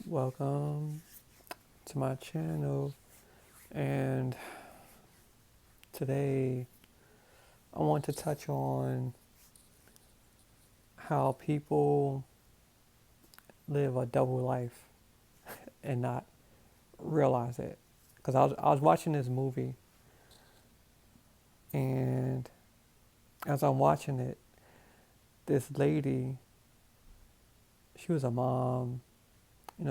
Welcome to my channel, and today I want to touch on how people live a double life and not realize it. Because I was watching this movie, and as I'm watching it, this lady, she was a mom,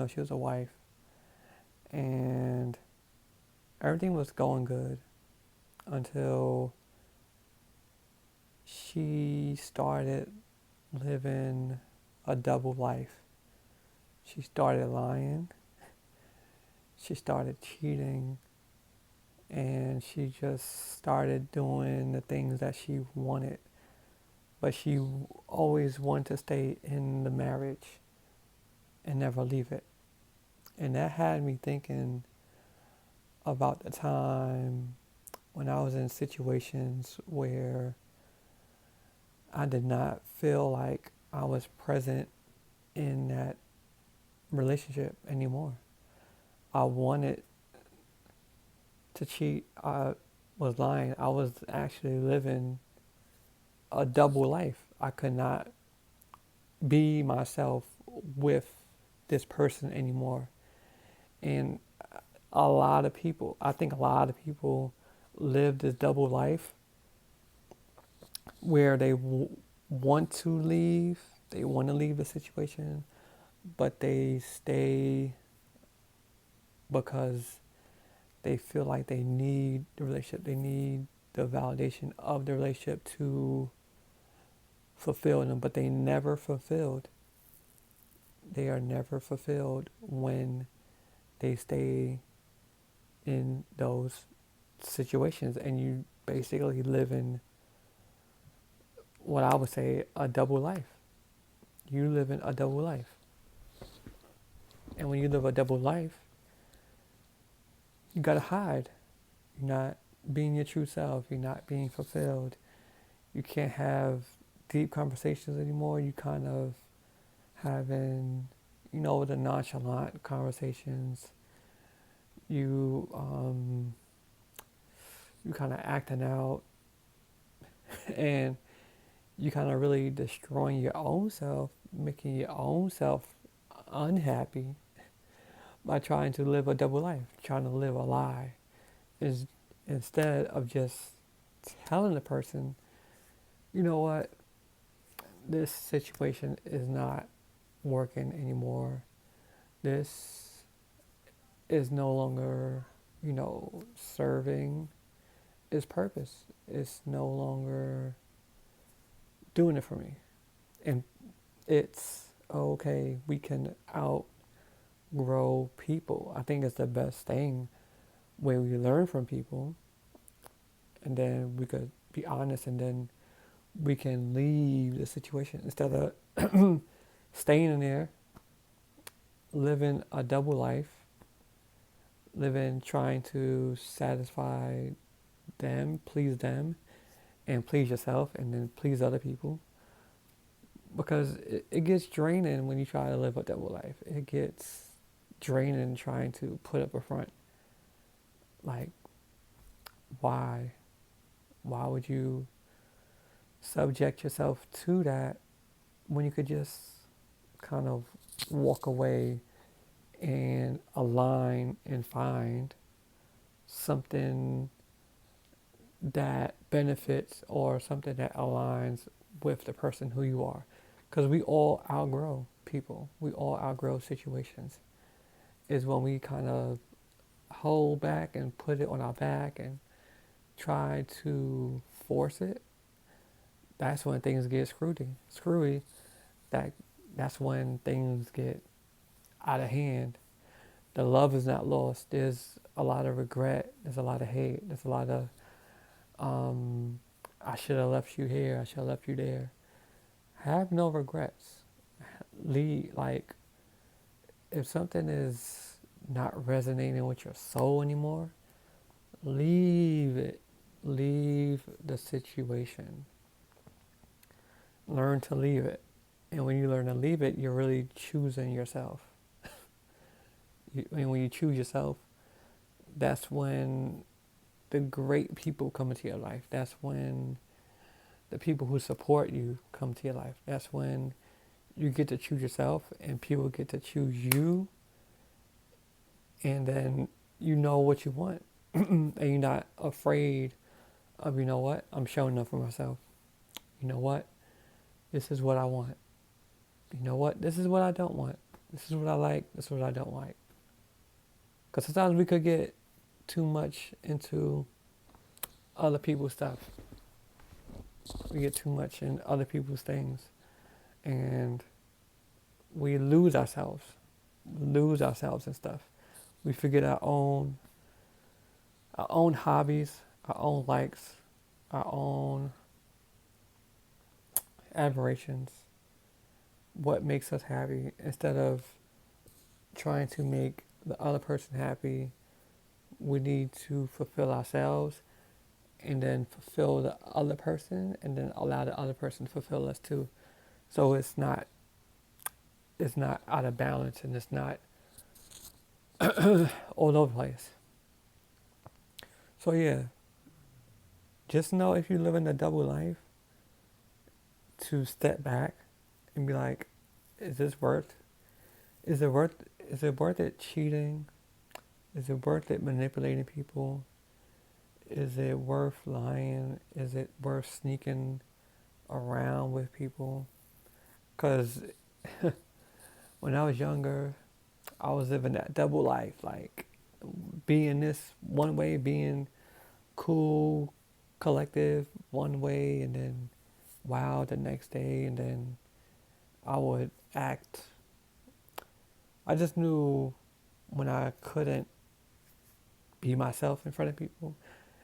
she was a wife, and everything was going good until she started living a double life. She started lying, she started cheating, and she just started doing the things that she wanted. But she always wanted to stay in the marriage and never leave it. And that had me thinking about the time when I was in situations where I did not feel like I was present in that relationship anymore. I wanted to cheat. I was lying. I was actually living a double life. I could not be myself with this person anymore. And I think a lot of people live this double life where want to leave, they want to leave the situation, but they stay because they feel like they need the relationship, they need the validation of the relationship to fulfill them, but they never fulfilled. They are never fulfilled when they stay in those situations, and you basically live in what I would say a double life. You live in a double life. And when you live a double life, you gotta hide. You're not being your true self. You're not being fulfilled. You can't have deep conversations anymore. You kind of having, the nonchalant conversations. You you kind of acting out, and you kind of really destroying your own self, making your own self unhappy by trying to live a double life, trying to live a lie, is instead of just telling the person, you know what, this situation is not working anymore. This is no longer, serving its purpose. It's no longer doing it for me. And it's okay. We can outgrow people. I think it's the best thing when we learn from people, and then we could be honest, and then we can leave the situation instead of staying in there, living a double life, living trying to satisfy them, and please yourself, and then please other people. Because it gets draining when you try to live a double life. It gets draining trying to put up a front. Like, why? Why would you subject yourself to that when you could just kind of walk away and align and find something that benefits or something that aligns with the person who you are? Because we all outgrow people, we all outgrow situations. Is when we kind of hold back and put it on our back and try to force it. That's when things get screwy. That that's when things get out of hand. The love is not lost. There's a lot of regret. There's a lot of hate. There's a lot of I should have left you here. I should have left you there. Have no regrets. Leave, like, if something is not resonating with your soul anymore, leave it. Leave the situation. Learn to leave it. And when you learn to leave it, you're really choosing yourself. when you choose yourself, that's when the great people come into your life. That's when the people who support you come to your life. That's when you get to choose yourself and people get to choose you, and then you know what you want. And you're not afraid of, you know what, I'm showing up for myself. You know what, this is what I want. You know what, this is what I don't want. This is what I like, this is what I don't like. Because sometimes we could get too much into other people's stuff. We get too much in other people's things, and we lose ourselves and stuff. We forget our own hobbies, our own likes, our own admirations, what makes us happy, instead of trying to make the other person happy. We need to fulfill ourselves and then fulfill the other person and then allow the other person to fulfill us too. So it's not out of balance and it's not all over the place. So yeah, just know if you live in a double life, to step back and be like, is this worth is it worth is it worth it cheating? Is it worth it manipulating people? Is it worth lying? Is it worth sneaking around with people? Because when I was younger, I was living that double life, like being this one way, being cool, collective one way, and then wild the next day, and then I would act. I just knew when I couldn't be myself in front of people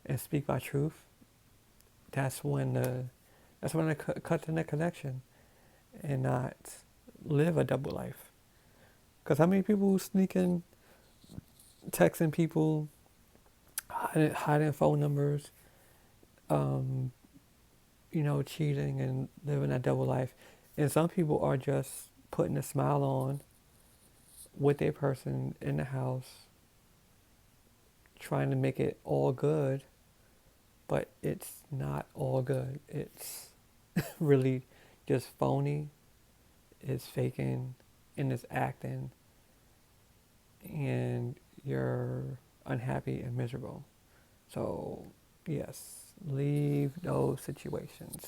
and speak my truth. That's when I cut the connection and not live a double life. Because how many people sneaking, texting people, hiding phone numbers, um, cheating and living a double life. And some people are just putting a smile on with a person in the house, trying to make it all good, but it's not all good. It's really just phony, it's faking, and it's acting, and you're unhappy and miserable. So, yes, leave those situations.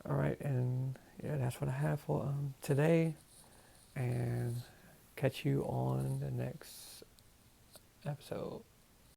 All right, and yeah, that's what I have for today, and catch you on the next episode.